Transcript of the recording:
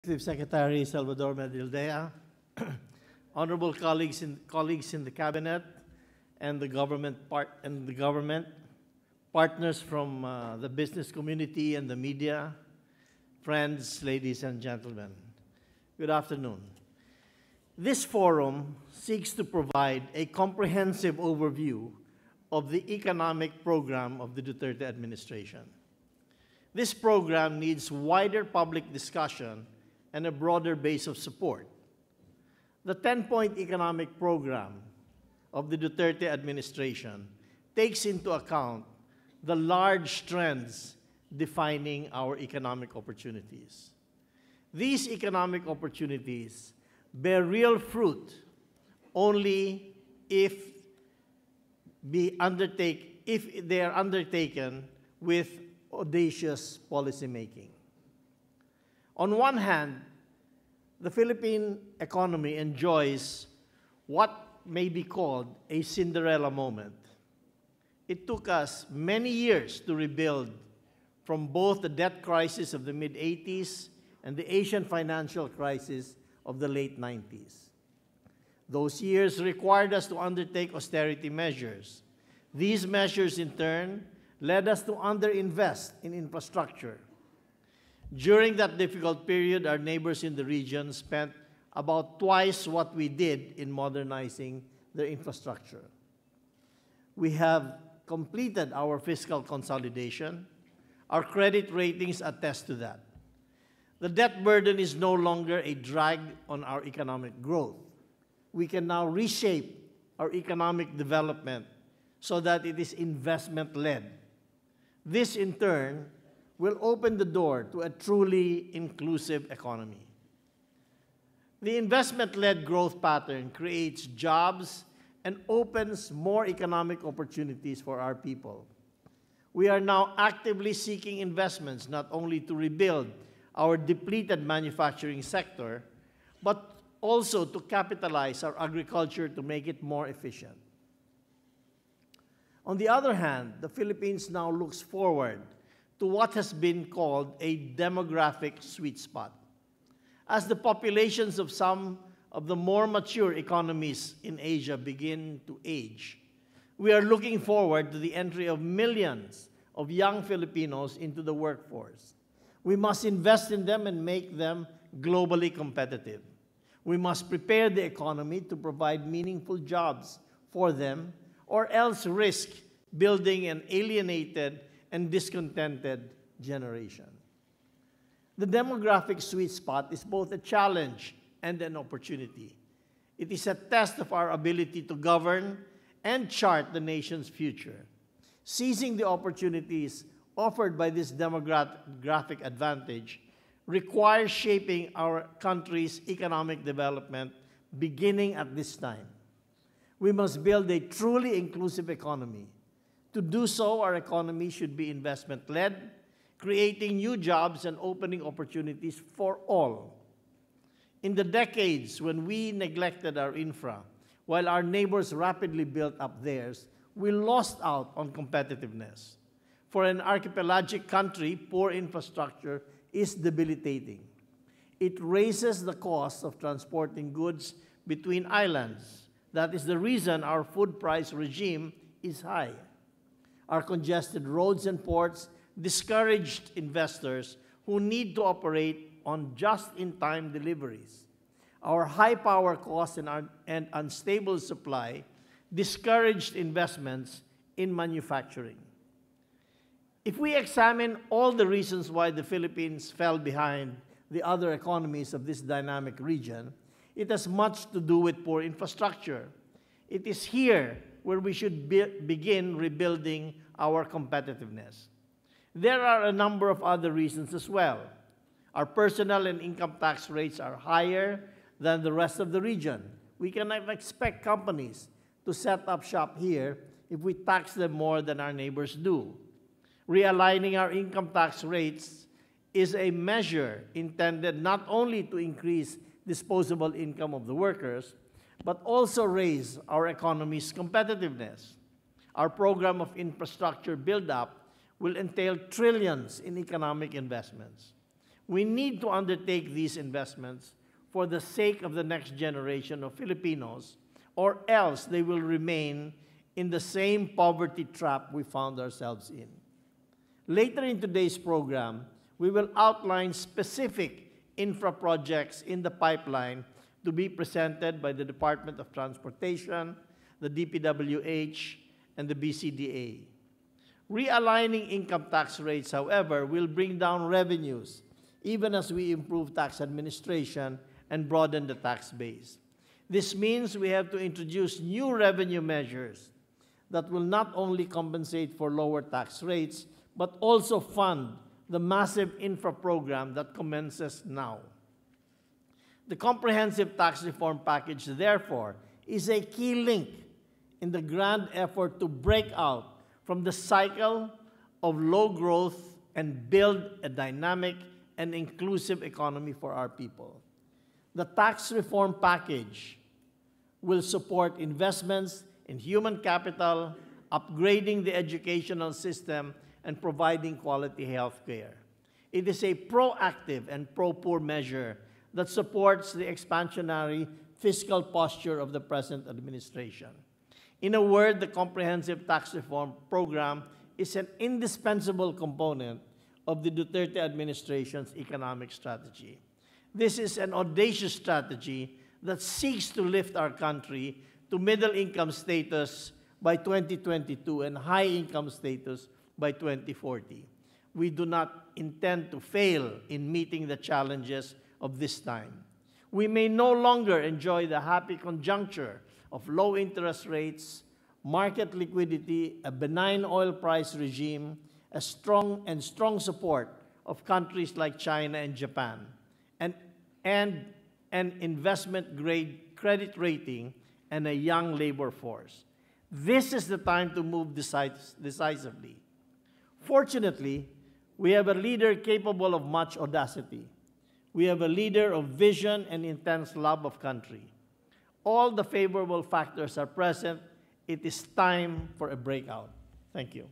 Executive Secretary Salvador Medildea, honorable colleagues in the cabinet, and the government partners from the business community and the media, friends, ladies and gentlemen. Good afternoon. This forum seeks to provide a comprehensive overview of the economic program of the Duterte administration. This program needs wider public discussion and a broader base of support. The 10-point economic program of the Duterte administration takes into account the large trends defining our economic opportunities. These economic opportunities bear real fruit only if they are undertaken with audacious policymaking. On one hand, the Philippine economy enjoys what may be called a Cinderella moment. It took us many years to rebuild from both the debt crisis of the mid-80s and the Asian financial crisis of the late 90s. Those years required us to undertake austerity measures. These measures, in turn, led us to underinvest in infrastructure. During that difficult period, our neighbors in the region spent about twice what we did in modernizing their infrastructure. We have completed our fiscal consolidation. Our credit ratings attest to that. The debt burden is no longer a drag on our economic growth. We can now reshape our economic development so that it is investment-led. This, in turn, will open the door to a truly inclusive economy. The investment-led growth pattern creates jobs and opens more economic opportunities for our people. We are now actively seeking investments not only to rebuild our depleted manufacturing sector, but also to capitalize our agriculture to make it more efficient. On the other hand, the Philippines now looks forward to what has been called a demographic sweet spot. As the populations of some of the more mature economies in Asia begin to age, we are looking forward to the entry of millions of young Filipinos into the workforce. We must invest in them and make them globally competitive. We must prepare the economy to provide meaningful jobs for them, or else risk building an alienated and discontented generation. The demographic sweet spot is both a challenge and an opportunity. It is a test of our ability to govern and chart the nation's future. Seizing the opportunities offered by this demographic advantage requires shaping our country's economic development beginning at this time. We must build a truly inclusive economy. To do so, our economy should be investment-led, creating new jobs and opening opportunities for all. In the decades when we neglected our infra, while our neighbors rapidly built up theirs, we lost out on competitiveness. For an archipelagic country, poor infrastructure is debilitating. It raises the cost of transporting goods between islands. That is the reason our food price regime is high. Our congested roads and ports discouraged investors who need to operate on just-in-time deliveries. Our high power costs and unstable supply discouraged investments in manufacturing. If we examine all the reasons why the Philippines fell behind the other economies of this dynamic region, it has much to do with poor infrastructure. It is here where we should begin rebuilding our competitiveness. There are a number of other reasons as well. Our personal and income tax rates are higher than the rest of the region. We cannot expect companies to set up shop here if we tax them more than our neighbors do. Realigning our income tax rates is a measure intended not only to increase disposable income of the workers, but also raise our economy's competitiveness. Our program of infrastructure build-up will entail trillions in economic investments. We need to undertake these investments for the sake of the next generation of Filipinos, or else they will remain in the same poverty trap we found ourselves in. Later in today's program, we will outline specific infra projects in the pipeline to be presented by the Department of Transportation, the DPWH, and the BCDA. Realigning income tax rates, however, will bring down revenues, even as we improve tax administration and broaden the tax base. This means we have to introduce new revenue measures that will not only compensate for lower tax rates, but also fund the massive infra program that commences now. The comprehensive tax reform package, therefore, is a key link in the grand effort to break out from the cycle of low growth and build a dynamic and inclusive economy for our people. The tax reform package will support investments in human capital, upgrading the educational system, and providing quality health care. It is a proactive and pro-poor measure that supports the expansionary fiscal posture of the present administration. In a word, the comprehensive tax reform program is an indispensable component of the Duterte administration's economic strategy. This is an audacious strategy that seeks to lift our country to middle-income status by 2022 and high-income status by 2040. We do not intend to fail in meeting the challenges of this time. We may no longer enjoy the happy conjuncture of low interest rates, market liquidity, a benign oil price regime, a strong support of countries like China and Japan, and an investment-grade credit rating and a young labor force. This is the time to move decisively. Fortunately, we have a leader capable of much audacity. We have a leader of vision and intense love of country. All the favorable factors are present. It is time for a breakout. Thank you.